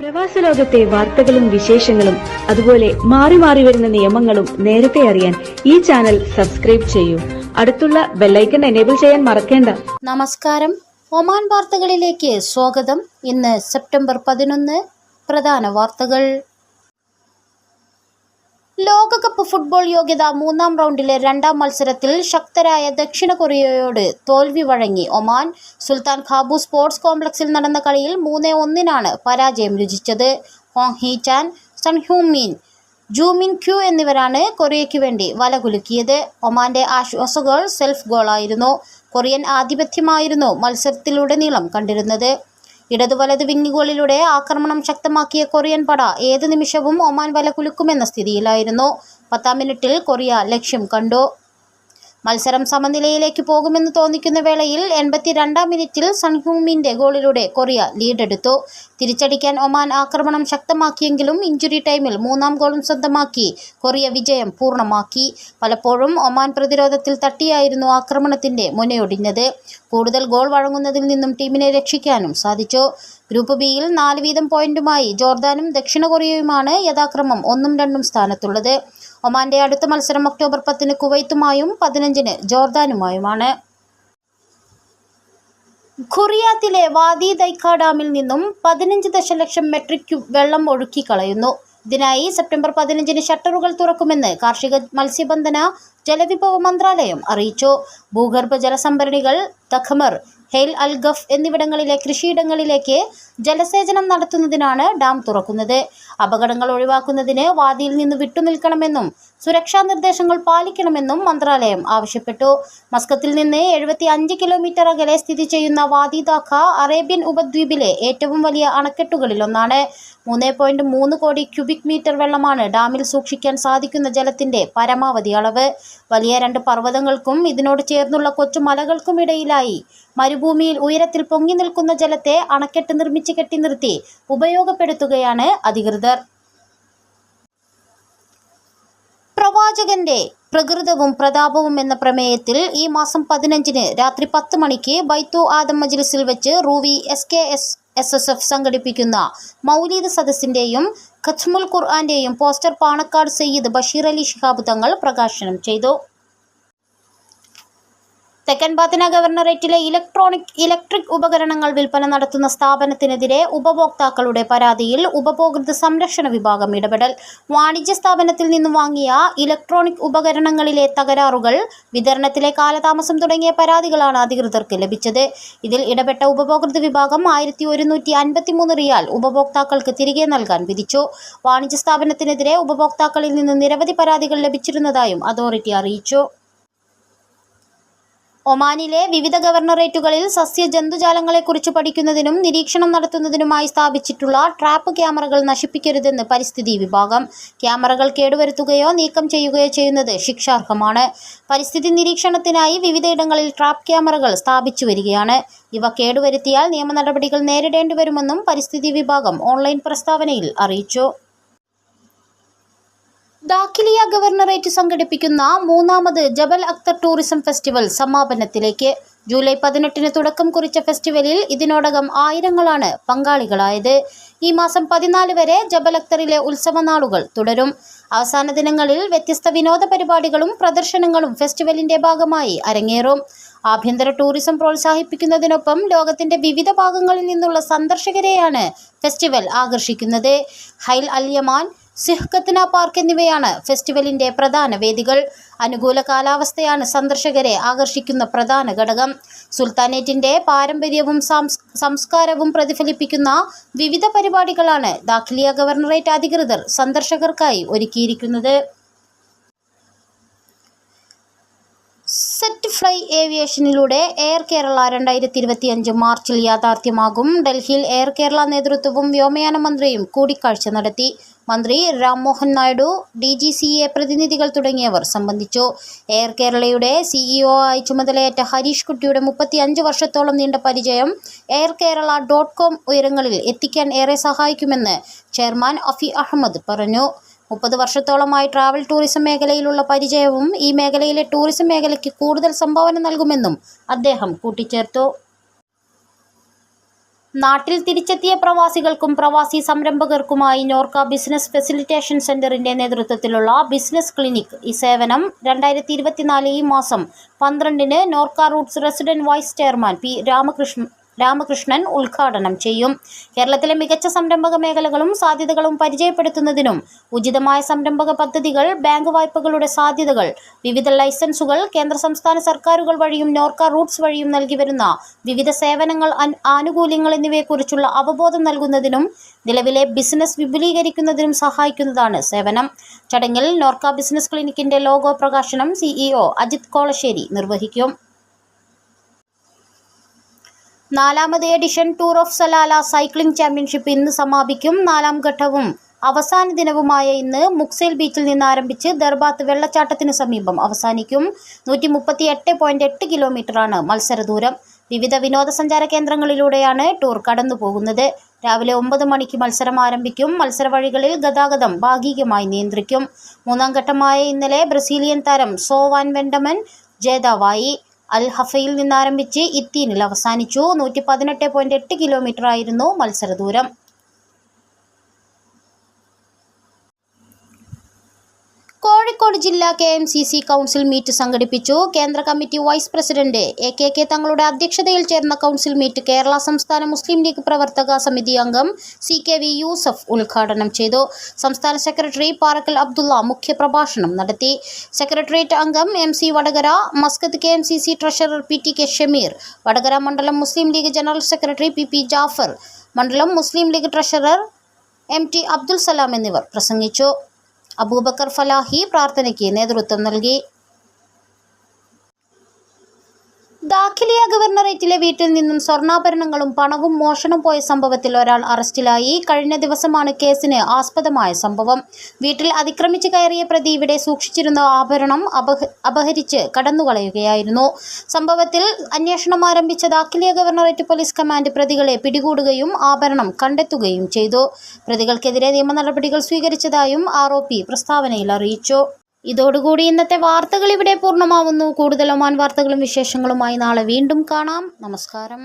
പ്രവാസ ലോകത്തെ വാർത്തകളും വിശേഷങ്ങളും അതുപോലെ മാറി മാറി വരുന്ന നിയമങ്ങളും നേരത്തെ അറിയാൻ ഈ ചാനൽ സബ്സ്ക്രൈബ് ചെയ്യൂ. അടുത്തുള്ള ബെല്ലൈക്കൺ എനേബിൾ ചെയ്യാൻ മറക്കേണ്ട. നമസ്കാരം, ഒമാൻ വാർത്തകളിലേക്ക് സ്വാഗതം. ഇന്ന് സെപ്റ്റംബർ 11. പ്രധാന വാർത്തകൾ. ലോകകപ്പ് ഫുട്ബോൾ യോഗ്യത 3-ാം റൗണ്ടിലെ 2-ാം മത്സരത്തിൽ ശക്തരായ ദക്ഷിണ കൊറിയയോട് തോൽവി വഴങ്ങി ഒമാൻ. സുൽത്താൻ ഖാബൂസ് സ്പോർട്സ് കോംപ്ലക്സിൽ നടന്ന കളിയിൽ 3-1 പരാജയം രുചിച്ചത്. Hong Hee Chan, Son Heung Min, Joo മിൻ ക്യു എന്നിവരാണ് കൊറിയയ്ക്ക് വേണ്ടി വലകുലുക്കിയത്. ഒമാന്റെ ആശ്വാസ ഗോൾ സെൽഫ് ഗോളായിരുന്നു. കൊറിയൻ ആധിപത്യമായിരുന്നു മത്സരത്തിലുടനീളം കണ്ടിരുന്നത്. ഇടതു വലത് വിങ്ങുകളിലൂടെ ആക്രമണം ശക്തമാക്കിയ കൊറിയൻ പട ഏത് നിമിഷവും ഒമാൻ വലകുലുക്കുമെന്ന സ്ഥിതിയിലായിരുന്നു. 10-ാം മിനിറ്റിൽ കൊറിയ ലക്ഷ്യം കണ്ടു. മത്സരം സമനിലയിലേക്ക് പോകുമെന്ന് തോന്നിക്കുന്ന വേളയിൽ 82-ാം മിനിറ്റിൽ സൺ ഹ്യൂം മിന്റെ ഗോളിലൂടെ കൊറിയ ലീഡെടുത്തു. തിരിച്ചടിക്കാൻ ഒമാൻ ആക്രമണം ശക്തമാക്കിയെങ്കിലും ഇഞ്ചുറി ടൈമിൽ 3-ാം ഗോളും സ്വന്തമാക്കി കൊറിയ വിജയം പൂർണ്ണമാക്കി. പലപ്പോഴും ഒമാൻ പ്രതിരോധത്തിൽ തട്ടിയായിരുന്നു ആക്രമണത്തിന്റെ മുനയൊടിഞ്ഞത്. കൂടുതൽ ഗോൾ വഴങ്ങുന്നതിൽ നിന്നും ടീമിനെ രക്ഷിക്കാനും സാധിച്ചു. ഗ്രൂപ്പ് ബിയിൽ 4 വീതം പോയിന്റുമായി ജോർദാനും ദക്ഷിണ കൊറിയയുമാണ് യഥാക്രമം 1-ഉം 2-ഉം സ്ഥാനത്തുള്ളത്. ഒമാന്റെ അടുത്ത മത്സരം ഒക്ടോബർ 10-ന് കുവൈത്തുമായും 15-ന് ജോർദാനുമായുമാണ്. ഖുറിയാത്തിലെ വാദി ദൈഖ ഡാമിൽ നിന്നും 15 ദശലക്ഷം മെട്രിക് ക്യൂബ് വെള്ളം ഒഴുക്കിക്കളയുന്നു. ഇതിനായി സെപ്റ്റംബർ 15-ന് ഷട്ടറുകൾ തുറക്കുമെന്ന് കാർഷിക മത്സ്യബന്ധന ജലവിഭവ മന്ത്രാലയം അറിയിച്ചു. ഭൂഗർഭ ജലസംഭരണികൾ ദഖമർ, ഹെയ്ൽ അൽ ഗഫ് എന്നിവിടങ്ങളിലെ കൃഷിയിടങ്ങളിലേക്ക് ജലസേചനം നടത്തുന്നതിനാണ് ഡാം തുറക്കുന്നത്. അപകടങ്ങൾ ഒഴിവാക്കുന്നതിന് വാദിയിൽ നിന്ന് വിട്ടുനിൽക്കണമെന്നും സുരക്ഷാ നിർദ്ദേശങ്ങൾ പാലിക്കണമെന്നും മന്ത്രാലയം ആവശ്യപ്പെട്ടു. മസ്കത്തിൽ നിന്ന് 75 കിലോമീറ്റർ അകലെ സ്ഥിതി ചെയ്യുന്ന വാദി ദാഖ അറേബ്യൻ ഉപദ്വീപിലെ ഏറ്റവും വലിയ അണക്കെട്ടുകളിലൊന്നാണ്. 3.3 കോടി ക്യൂബിക് മീറ്റർ വെള്ളമാണ് ഡാമിൽ സൂക്ഷിക്കാൻ സാധിക്കുന്ന ജലത്തിന്റെ പരമാവധി അളവ്. വലിയ 2 പർവ്വതങ്ങൾക്കും ഇതിനോട് ചേർന്നുള്ള കൊച്ചു മലകൾക്കുമിടയിലായി മരുഭൂമിയിൽ ഉയരത്തിൽ പൊങ്ങി നിൽക്കുന്ന ജലത്തെ അണക്കെട്ട് നിർമ്മിച്ച് കെട്ടി നിർത്തി ഉപയോഗപ്പെടുത്തുകയാണ് അധികൃതർ. പ്രവാചകന്റെ പ്രകൃതവും പ്രതാപവും എന്ന പ്രമേയത്തിൽ ഈ മാസം 15-ന് രാത്രി 10 മണിക്ക് ബൈത്തു ആദം മജ്ലിസിൽ വെച്ച് റൂവി SKSSF സംഘടിപ്പിക്കുന്ന മൗലീദ് സദസ്സിന്റെയും ഖത്മുൽ ഖുർആന്റെയും പോസ്റ്റർ പാണക്കാട് സയ്യിദ് ബഷീർ അലി ശിഹാബ് തങ്ങൾ പ്രകാശനം ചെയ്തു. തെക്കൻ പാത്തിന ഗവർണറേറ്റിലെ ഇലക്ട്രിക് ഉപകരണങ്ങൾ വിൽപ്പന നടത്തുന്ന സ്ഥാപനത്തിനെതിരെ ഉപഭോക്താക്കളുടെ പരാതിയിൽ ഉപഭോക്തൃ സംരക്ഷണ വിഭാഗം ഇടപെടൽ. വാണിജ്യ സ്ഥാപനത്തിൽ നിന്നും വാങ്ങിയ ഇലക്ട്രോണിക് ഉപകരണങ്ങളിലെ തകരാറുകൾ, വിതരണത്തിലെ കാലതാമസം തുടങ്ങിയ പരാതികളാണ് അധികൃതർക്ക് ലഭിച്ചത്. ഇതിൽ ഇടപെട്ട ഉപഭോക്തൃ വിഭാഗം 1153 റിയാൽ ഉപഭോക്താക്കൾക്ക് തിരികെ നൽകാൻ വിധിച്ചു. വാണിജ്യ സ്ഥാപനത്തിനെതിരെ ഉപഭോക്താക്കളിൽ നിന്ന് നിരവധി പരാതികൾ ലഭിച്ചിരുന്നതായും അതോറിറ്റി അറിയിച്ചു. ഒമാനിലെ വിവിധ ഗവർണറേറ്റുകളിൽ സസ്യജന്തുജാലങ്ങളെക്കുറിച്ച് പഠിക്കുന്നതിനും നിരീക്ഷണം നടത്തുന്നതിനുമായി സ്ഥാപിച്ചിട്ടുള്ള ട്രാപ്പ് ക്യാമറകൾ നശിപ്പിക്കരുതെന്ന് പരിസ്ഥിതി വിഭാഗം. ക്യാമറകൾ കേടുവരുത്തുകയോ നീക്കം ചെയ്യുകയോ ചെയ്യുന്നത് ശിക്ഷാർഹമാണ്. പരിസ്ഥിതി നിരീക്ഷണത്തിനായി വിവിധയിടങ്ങളിൽ ട്രാപ്പ് ക്യാമറകൾ സ്ഥാപിച്ചു വരികയാണ്. ഇവ കേടുവരുത്തിയാൽ നിയമ നടപടികൾ നേരിടേണ്ടി വരുമെന്നും പരിസ്ഥിതി വിഭാഗം ഓൺലൈൻ പ്രസ്താവനയിൽ അറിയിച്ചു. ദാഖിലിയ ഗവർണറേറ്റ് സംഘടിപ്പിക്കുന്ന 3-ാമത് ജബൽ അക്തർ ടൂറിസം ഫെസ്റ്റിവൽ സമാപനത്തിലേക്ക്. ജൂലൈ 18-ന് തുടക്കം കുറിച്ച ഫെസ്റ്റിവലിൽ ഇതിനോടകം ആയിരങ്ങളാണ് പങ്കാളികളായത്. ഈ മാസം 14 വരെ ജബൽ അക്തറിലെ ഉത്സവ നാളുകൾ തുടരും. അവസാന ദിനങ്ങളിൽ വ്യത്യസ്ത വിനോദ പരിപാടികളും പ്രദർശനങ്ങളും ഫെസ്റ്റിവലിന്റെ ഭാഗമായി അരങ്ങേറും. ആഭ്യന്തര ടൂറിസം പ്രോത്സാഹിപ്പിക്കുന്നതിനൊപ്പം ലോകത്തിന്റെ വിവിധ ഭാഗങ്ങളിൽ നിന്നുള്ള സന്ദർശകരെയാണ് ഫെസ്റ്റിവൽ ആകർഷിക്കുന്നത്. ഹൈൽ അൽ യമാൻ, സിഹ്കത്ന പാർക്ക് എന്നിവയാണ് ഫെസ്റ്റിവലിന്റെ പ്രധാന വേദികൾ. അനുകൂല കാലാവസ്ഥയാണ് സന്ദർശകരെ ആകർഷിക്കുന്ന പ്രധാന ഘടകം. സുൽത്താനേറ്റിന്റെ പാരമ്പര്യവും സംസ്കാരവും പ്രതിഫലിപ്പിക്കുന്ന വിവിധ പരിപാടികളാണ് ദാഖിലിയ ഗവർണറേറ്റ് അധികൃതർ സന്ദർശകർക്കായി ഒരുക്കിയിരിക്കുന്നത്. സെറ്റ് ഫ്ലൈ ഏവിയേഷനിലൂടെ എയർ കേരള 2025 മാർച്ചിൽ യാഥാർത്ഥ്യമാകും. ഡൽഹിയിൽ എയർ കേരള നേതൃത്വവും വ്യോമയാന മന്ത്രിയും കൂടിക്കാഴ്ച നടത്തി. മന്ത്രി രാം മോഹൻ നായിഡു, DGCA പ്രതിനിധികൾ തുടങ്ങിയവർ സംബന്ധിച്ചു. എയർ കേരളയുടെ CEO ആയി ചുമതലയേറ്റ ഹരീഷ് കുട്ടിയുടെ 35 വർഷത്തോളം നീണ്ട പരിചയം airkerala.com ഉയരങ്ങളിൽ എത്തിക്കാൻ ഏറെ സഹായിക്കുമെന്ന് ചെയർമാൻ അഫി അഹമ്മദ് പറഞ്ഞു. 30 വർഷത്തോളമായി ട്രാവൽ ടൂറിസം മേഖലയിലുള്ള പരിചയവും ഈ മേഖലയിലെ ടൂറിസം മേഖലയ്ക്ക് കൂടുതൽ സംഭാവന നൽകുമെന്നും അദ്ദേഹം കൂട്ടിച്ചേർത്തു. നാട്ടിൽ തിരിച്ചെത്തിയ പ്രവാസികൾക്കും പ്രവാസി സംരംഭകർക്കുമായി നോർക്ക ബിസിനസ് ഫെസിലിറ്റേഷൻ സെന്ററിന്റെ നേതൃത്വത്തിലുള്ള ബിസിനസ് ക്ലിനിക് ഈ സേവനം 2024 ഈ മാസം 12-ന് Norka roots resident vice chairman P Ramakrishnan ഉദ്ഘാടനം ചെയ്യും. കേരളത്തിലെ മികച്ച സംരംഭക മേഖലകളും സാധ്യതകളും പരിചയപ്പെടുത്തുന്നതിനും ഉചിതമായ സംരംഭക പദ്ധതികൾ, ബാങ്ക് വായ്പകളുടെ സാധ്യതകൾ, വിവിധ ലൈസൻസുകൾ, കേന്ദ്ര സംസ്ഥാന സർക്കാരുകൾ വഴിയും നോർക്ക റൂട്ട്സ് വഴിയും നൽകി വരുന്ന വിവിധ സേവനങ്ങൾ, ആനുകൂല്യങ്ങൾ എന്നിവയെക്കുറിച്ചുള്ള അവബോധം നൽകുന്നതിനും നിലവിലെ ബിസിനസ് വിപുലീകരിക്കുന്നതിനും സഹായിക്കുന്നതാണ് സേവനം. ചടങ്ങിൽ നോർക്ക ബിസിനസ് ക്ലിനിക്കിന്റെ ലോഗോ പ്രകാശനം CEO അജിത് കോളശ്ശേരി നിർവഹിക്കും. 4ാമത് edition tour of Salalah cycling championship ഇന്ന് സമാപിക്കും. 4ാം ഘട്ടവും അവസാന ദിനവുമായ ഇന്ന് മുക്സേൽ ബീച്ചിൽ നിന്ന് ആരംഭിച്ച് ദർബാത്ത് വെള്ളച്ചാട്ടത്തിന് സമീപം അവസാനിക്കും. 138.8 കിലോമീറ്ററാണ് മത്സരദൂരം. വിവിധ വിനോദസഞ്ചാര കേന്ദ്രങ്ങളിലൂടെയാണ് ടൂർ കടന്നു പോകുന്നത്. രാവിലെ 9 മണിക്ക് മത്സരം ആരംഭിക്കും. മത്സരവഴികളിൽ ഗതാഗതം ഭാഗികമായി നിയന്ത്രിക്കും. 3ാം ഘട്ടമായ ഇന്നലെ ബ്രസീലിയൻ താരം സോ വാൻ വെൻഡമൻ ജേതാവായി. അൽ ഹഫയിൽ നിന്നാരംഭിച്ച് ഇത്തീനിൽ അവസാനിച്ചു. 118.8 കിലോമീറ്റർ ആയിരുന്നു മത്സരദൂരം. കോഴിക്കോട് ജില്ലാ KMCC കൗൺസിൽ മീറ്റ് സംഘടിപ്പിച്ചു. കേന്ദ്ര കമ്മിറ്റി വൈസ് പ്രസിഡന്റ് AKK തങ്ങളുടെ അധ്യക്ഷതയിൽ ചേർന്ന കൗൺസിൽ മീറ്റ് കേരള സംസ്ഥാന മുസ്ലിം ലീഗ് പ്രവർത്തക സമിതി അംഗം CKV യൂസഫ് ഉദ്ഘാടനം ചെയ്തു. സംസ്ഥാന സെക്രട്ടറി പാറക്കൽ അബ്ദുള്ള മുഖ്യപ്രഭാഷണം നടത്തി. സെക്രട്ടേറിയറ്റ് അംഗം MC Vadakara, Muscat KMCC treasurer PTK Shameer, Vadakara മണ്ഡലം Muslim League general secretary PP Jafar, മണ്ഡലം മുസ്ലിം ലീഗ് ട്രഷറർ MT അബ്ദുൽ സലാം എന്നിവർ പ്രസംഗിച്ചു. അബൂബക്കർ ഫലാഹി പ്രാർത്ഥനയ്ക്ക് നേതൃത്വം നൽകി. ദാഖിലിയ ഗവർണറേറ്റിലെ വീട്ടിൽ നിന്നും സ്വർണ്ണാഭരണങ്ങളും പണവും മോഷണം പോയ സംഭവത്തിൽ ഒരാൾ അറസ്റ്റിലായി. കഴിഞ്ഞ ദിവസമാണ് കേസിന് ആസ്പദമായ സംഭവം. വീട്ടിൽ അതിക്രമിച്ച് കയറിയ പ്രതി ഇവിടെ സൂക്ഷിച്ചിരുന്ന ആഭരണം അപഹരിച്ച് കടന്നുകളയുകയായിരുന്നു. സംഭവത്തിൽ അന്വേഷണം ആരംഭിച്ച ദാഖിലിയ ഗവർണറേറ്റ് പോലീസ് കമാൻഡ് പ്രതികളെ പിടികൂടുകയും ആഭരണം കണ്ടെത്തുകയും ചെയ്തു. പ്രതികൾക്കെതിരെ നിയമ നടപടികൾ സ്വീകരിച്ചതായും ROP പ്രസ്താവനയിൽ അറിയിച്ചു. ഇതോടുകൂടി ഇന്നത്തെ വാർത്തകൾ ഇവിടെ പൂർണ്ണമാവുന്നു. കൂടുതൽ ഒമാൻ വാർത്തകളും വിശേഷങ്ങളുമായി നാളെ വീണ്ടും കാണാം. നമസ്കാരം.